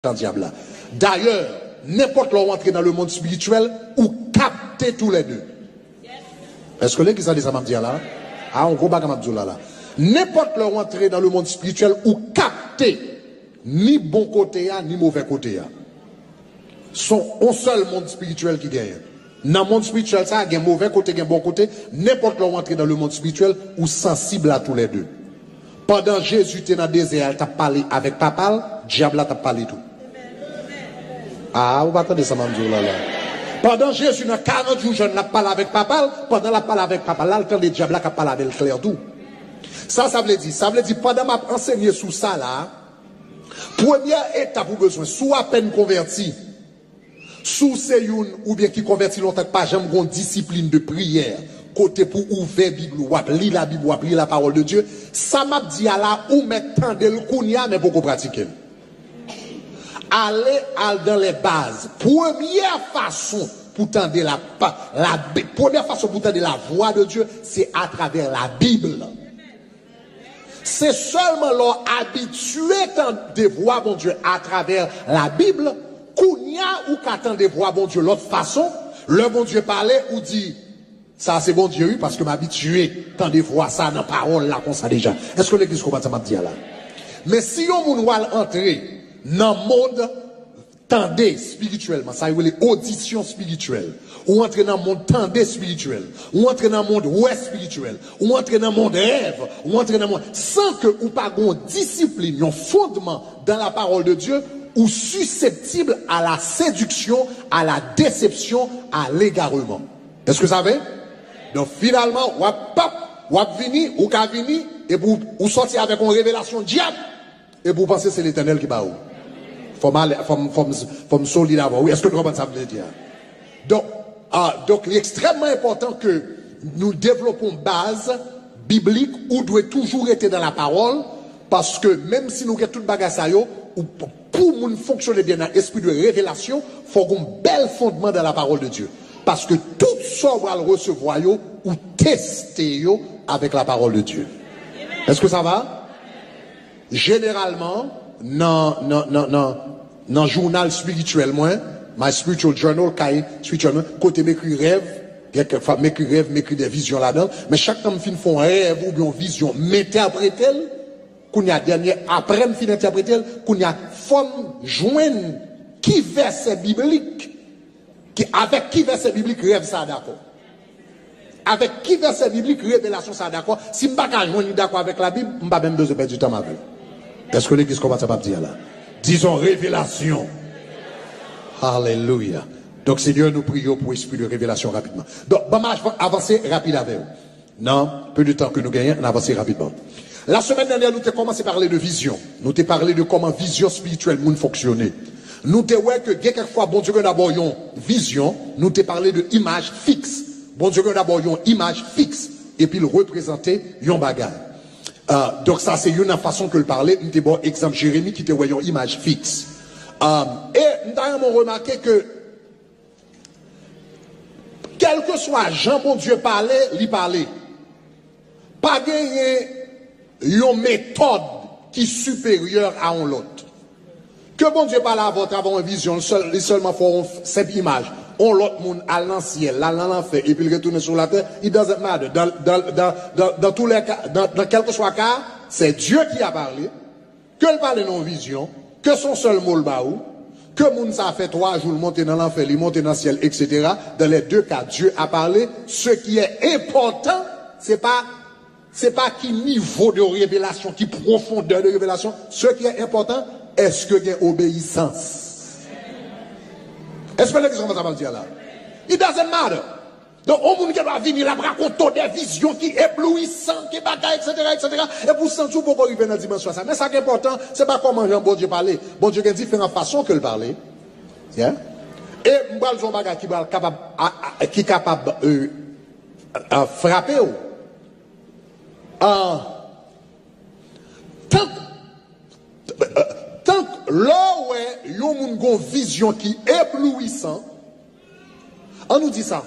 dans le diable là. D'ailleurs, n'importe où entrer dans le monde spirituel ou capter tous les deux. Est-ce que l'église a dit ça m'a dit là? Ah, on va pas dire là. N'importe où entrer dans le monde spirituel ou capter ni bon côté ni mauvais côté. Sont un seul monde spirituel qui gagne. Dans le monde spirituel, ça il y a un mauvais côté, il y a un bon côté. N'importe où entrer dans le monde spirituel ou sensible à tous les deux. Pendant Jésus était dans le désert, il a parlé avec papa, diable t'a parlé tout. Ah, vous attendez ça, Mamdou, là. Pendant Jésus, dans 40 jours, je n'ai parlé avec papa. Pendant la parole avec papa, là, le temps des diables, qui parlé avec le clair tout. Ça veut dire, pendant ma enseigné sous ça, là, première étape pour besoin, soit à peine converti, sous c'est une, ou bien qui convertit longtemps, pas jamais une discipline de prière, côté pour ouvrir la Bible, ou lire la Bible, ou lire la parole de Dieu, ça m'a dit à là, ou mettre de le kounia, mais beaucoup pratiquer. Aller dans les bases. Première façon pour tendre première façon pour tendre la voix de Dieu, c'est à travers la Bible. C'est seulement leur habitué de voir bon Dieu à travers la Bible, qu'on y a ou qu'attend de voir bon Dieu l'autre façon, le bon Dieu parlait ou dit, ça c'est bon Dieu, parce que m'habitué tant de voir ça dans la parole là comme ça déjà. Est-ce que l'église comprend ça m'a dit là? Mais si on va entrer dans le monde, tendez spirituellement, ça veut dire audition spirituelle, ou entrer dans le monde tendez spirituel, ou entrer dans le monde ouais spirituel, ou entrer dans le monde rêve, ou entrer dans le monde, sans que ou pas une discipline, un fondement dans la parole de Dieu, ou susceptible à la séduction, à la déception, à l'égarement. Est-ce que vous savez? Donc finalement, ou venir, ou qu'à venir, et vous sortir avec une révélation diable, et vous pensez que c'est l'Éternel qui va où? Faut me solide avant. Oui, est-ce que vous comprenez ça veut dire? Donc, il est extrêmement important que nous développons base biblique où doit toujours être dans la parole, parce que même si nous avons tout bagage ça yo, pour nous fonctionner bien dans l'esprit de révélation, il faut un bel fondement dans la parole de Dieu. Parce que tout ça va le recevoir yo, ou tester yo avec la parole de Dieu. Est-ce que ça va? Généralement, dans journal spirituel, moi, my spiritual journal, côté m'écrit rêve, m'écrit des visions là-dedans, mais chaque temps je fais un rêve ou bien une vision, m'interpréter, qu'on y a dernier, après me fin interpréter, qu'on y a forme joindre qui verset biblique, avec qui verset biblique rêve ça d'accord. Avec qui verset biblique révélation ça d'accord. Si je ne suis pas d'accord avec la Bible, je ne vais pas même besoin de perdre du temps avec. Est-ce que l'église commence à dire là? Disons révélation. Alléluia. Donc Seigneur, nous prions pour esprit de révélation rapidement. Donc, je vais avancer rapide avec vous. Non, peu de temps que nous gagnons, on avance rapidement. La semaine dernière, nous avons commencé à parler de vision. Nous avons parlé de comment vision spirituelle peut fonctionner. Nous avons dit que quelquefois, bon Dieu, d'abord une vision, nous avons parlé de image fixe. Bon Dieu, d'abord une image fixe. Et puis le représenter un bagage. Donc ça c'est une façon que le parler. Nous avons bon exemple Jérémie qui était une image fixe. Et nous avons remarqué que quel que soit Jean bon Dieu parlait, lui parlait. Pas gagner une méthode qui est supérieure à un autre. Que bon Dieu parle avant une vision, seulement pour cette image. On l'autre monde à l'ancien, là dans l'enfer, et puis il retourne sur la terre, it doesn't matter. Dans tous les cas, dans quel que soit le cas, c'est Dieu qui a parlé, que il parle dans vision, que son seul mot le baou, que moun ça fait 3 jours, monter dans l'enfer, il monter dans le ciel, etc. Dans les deux cas, Dieu a parlé. Ce qui est important, c'est pas qui niveau de révélation, qui profondeur de révélation. Ce qui est important, est-ce que il y a obéissance? Est-ce que les gens vont dire là? It doesn't matter. Donc, on monde qui va venir là, raconter des visions qui éblouissantes, qui bagaillent, etc. Et pour sentir pour arriver dans la dimension ça. Mais ça qui est important, c'est pas comment Jean bon Dieu parler. Bon Dieu a différentes façons que le parler. Yeah? Et m'bal son bagage qui est capable frapper. Tant que là où il y a une vision qui est éblouissante, on nous dit ça.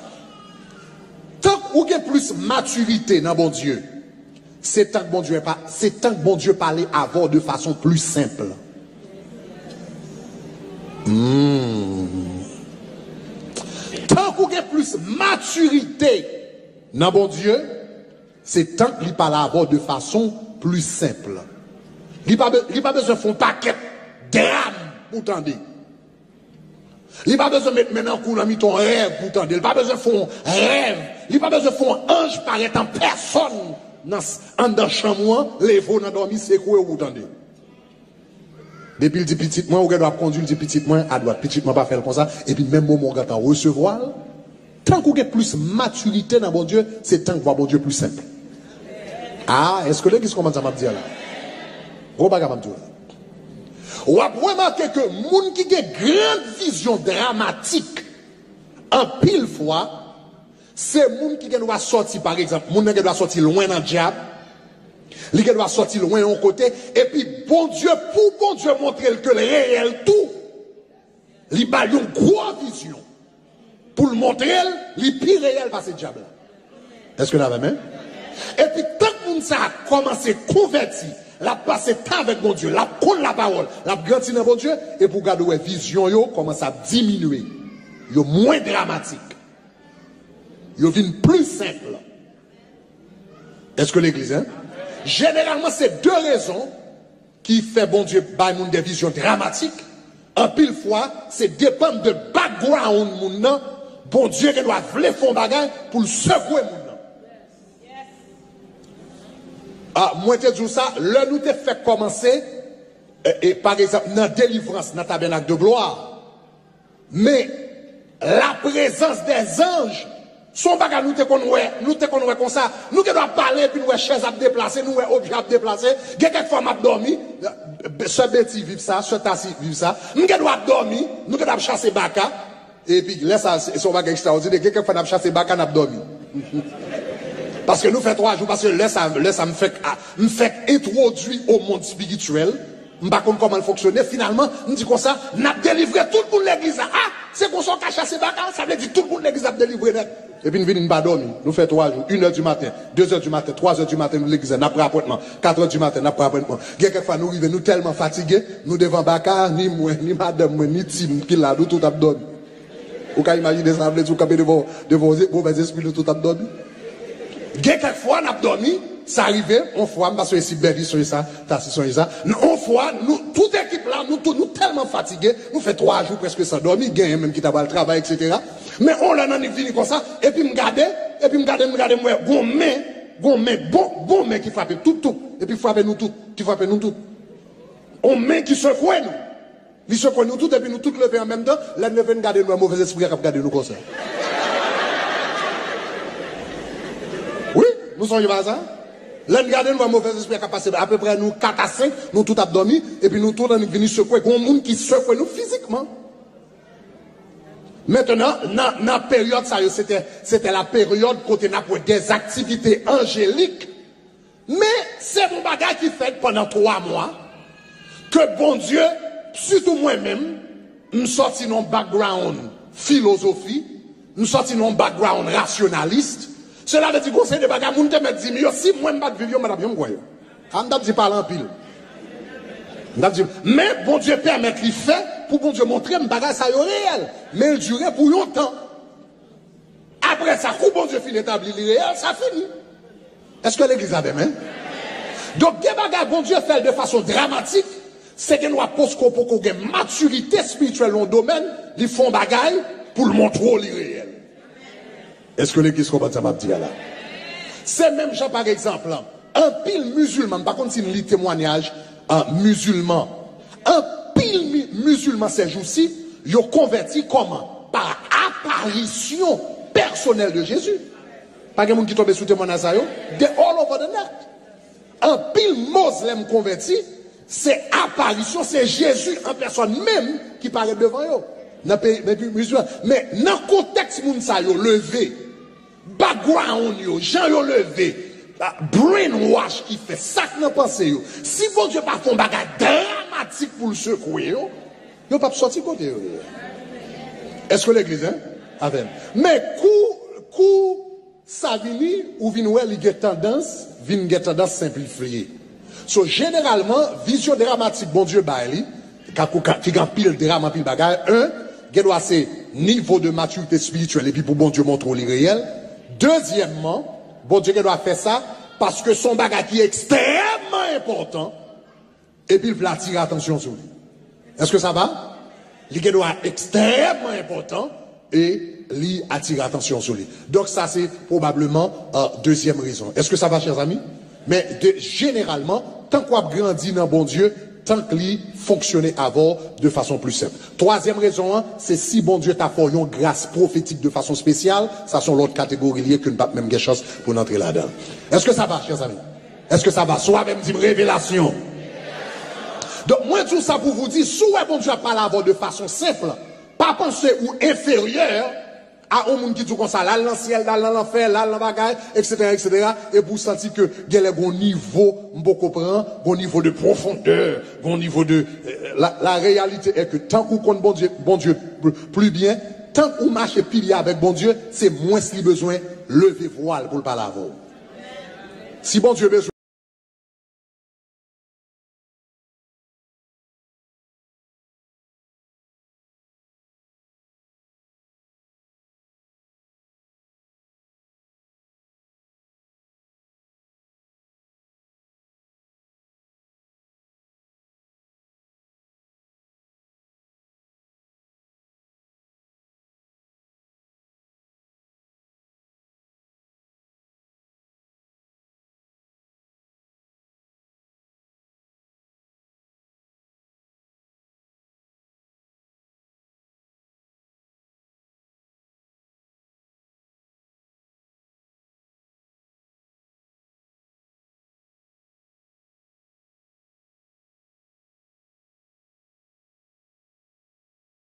Tant qu'il y a plus maturité dans bon Dieu, c'est tant que bon Dieu parlait avant de façon plus simple. Tant qu'on a plus maturité dans bon Dieu, c'est tant qu'il parle avoir de façon plus simple. Il n'a pas besoin de faire un paquet de drame pour t'entendre. Il n'a pas besoin de mettre maintenant coup dans ton rêve pour t'entendre. Il n'a pas besoin de faire un rêve. Il n'a pas besoin de faire un ange paraître en personne dans le chambre, les veaux dans dormi, c'est quoi vous entendez? Depuis le dit petit moi, vous doit conduire le petit moi à droite, petit moi pas faire comme ça, et puis même moment on recevoir. Tant qu'on a plus maturité dans bon Dieu, c'est tant que voir bon Dieu plus simple. Ah, est-ce que là, qu'est-ce qu'on m'a dit là? Gros bagage m'a dit là. Ou a remarqué que moun qui a grande vision dramatique, en pile fois, c'est moun qui doit sortir, par exemple, moun qui doit sortir loin dans le diable, qui doit sortir loin d'un côté, et puis bon Dieu, pour bon Dieu montrer que le réel tout, il a une grosse vision. Pour le montrer, le pire réel va c'est diable. Est-ce que là va même? Et puis tant que moun ça a commencé à convertir, la passer temps avec mon Dieu, la prendre la parole, la grandir dans mon Dieu, et pour garder la vision, yo commence à diminuer. Yo moins dramatique. Yo vient plus simple. Est-ce que l'église, hein? Généralement, c'est deux raisons qui fait bon Dieu bail moun des visions dramatiques. En pile fois, c'est dépendre de background moun nan, bon Dieu qui doit vouloir faire un bagage pour le secouer moun. Ah, moi, je dis ça, là, nous te fait commencer, et par exemple, dans la délivrance, dans le tabernacle de gloire. Mais, la présence des anges, son bagage, nous te connaissons comme ça. Nous devons parler, puis nous chaises à déplacer, nous objets à déplacer. Quelquefois, m'a dormi, ce Betty vive ça, ce Tassi vive ça. Nous devons dormir, nous devons chasser Baka. Et puis, là, ça, c'est son bagage extraordinaire. Quelquefois, nous chasser Baka, nous dormi. Parce que nous faisons 3 jours, parce que là, ça me fait introduire au monde spirituel. Je ne sais pas comment il fonctionne. Finalement, nous disons comme ça, nous avons délivré tout le monde de l'église. Ah, c'est qu'on s'en cache à ces bagarres, ça veut dire tout le monde de l'église a délivré. Et puis nous venons pas dormir. Nous faisons 3 jours, 1h du matin, 2h du matin, 3h du matin, nous l'église, nous avons appointement, 4h du matin, nous avons appointement. Quelquefois, nous arrivons, nous tellement fatigués, nous devant Baka, ni moi, ni madame, ni Tim, qui l'a, nous tout avons dormi. Vous pouvez imaginer ça, vous camper devant mauvais esprits, nous tout avons dormi. Quelquefois, nous avons dormi, ça arrivait, on fois, parce que si Berry sur ça, Tassi sur ça, on fois, nous, toute équipe là, nous tellement fatigués, nous fait 3 jours presque sans dormir, gagne même qui t'a pas le travail, etc. Mais on l'a fini comme ça, et puis me garder, moi, bon main qui frappe tout, et puis frappe nous tout, qui frappe nous tout. On main qui secoue nous. Il secoue nous tout, et puis nous tout lever en même temps, là, nous venons garder nous un mauvais esprit qui garder nous comme ça. Oui, nous sommes pas ça. Là, nous regardons un mauvais esprit qui a passé à peu près nous 4 à 5, nous tout avons dormi, et puis nous tous nous venons secouer. Il y a un monde qui secoue nous physiquement. Maintenant, dans la période, c'était la période côté n'a pour des activités angéliques. Mais c'est mon bagage qui fait pendant 3 mois que bon Dieu, surtout moi-même, me sorti dans background philosophie, me sorti dans background rationaliste. Cela veut dire qu'on sait des bagages, moun te met 10 millions, si moi m'bat vivre, madame, je m'goye. On n'a pas parler en pile. Mais bon Dieu permet qu'il fait pour bon Dieu montrer un bagage ça y est réel. Mais il dure pour longtemps. Après ça, quand bon Dieu finit d'établir le réel, ça finit. Est-ce que l'église a des mains? Donc, des bagages, bon Dieu fait de façon dramatique, c'est que nous avons pour qu'on ait une maturité spirituelle dans le domaine, ils font bagaille pour le montrer le réel. Est-ce que l'église comprend ça, m'a dit là? C'est même genre, par exemple, un pile musulman, par contre, c'est un témoignage musulman. Un pile musulman ces jours-ci, ils ont converti comment? Par apparition personnelle de Jésus. Pas de monde qui tombe sous témoignage ça, de all over the net. Un pile musulman converti, c'est apparition, c'est Jésus en personne même qui paraît devant eux. Dans le pays musulman. Mais dans le contexte, moun sa yo levé, background yo, gens yo levé, brainwash qui fait ça que nous pensons. Si bon Dieu pas fait un bagage dramatique pour le secouer, yo ne pas sortir côté. Est-ce que l'église, hein? Amen. Mais coup ça vini ou vinouel il a tendance simplifier. So généralement vision dramatique bon Dieu baili qui a pile drame, pile bagaille. Un, il doit c'est niveau de maturité spirituelle et puis pour bon Dieu montrer le réel. Deuxièmement, bon Dieu doit faire ça parce que son bagage qui est extrêmement important et puis il veut attirer attention sur lui. Est-ce que ça va? Il doit être extrêmement important et lui attirer attention sur lui. Donc ça c'est probablement deuxième raison. Est-ce que ça va, chers amis? Mais généralement, tant qu'on grandit dans bon Dieu, tant qu'il fonctionnait avant de façon plus simple. Troisième raison, c'est si bon Dieu t'a fait une grâce prophétique de façon spéciale, ça sont l'autre catégorie liée qu'une pas même quelque chose pour entrer là-dedans. Est-ce que ça va, chers amis? Est-ce que ça va? Soit même dit révélation. Donc, moi, tout ça pour vous dire, soit bon Dieu a parlé avant de façon simple, pas penser ou inférieur à un monde qui dit comme ça, là, dans le ciel, là, dans l'enfer, là, dans le bagaille, etc., et pour sentir que il y a un bon niveau, bon niveau de profondeur, bon niveau de, la réalité est que tant qu'on compte bon Dieu plus bien, tant qu'on marche pilier avec bon Dieu, c'est moins si besoin lever voile pour le parler avant. Si bon Dieu besoin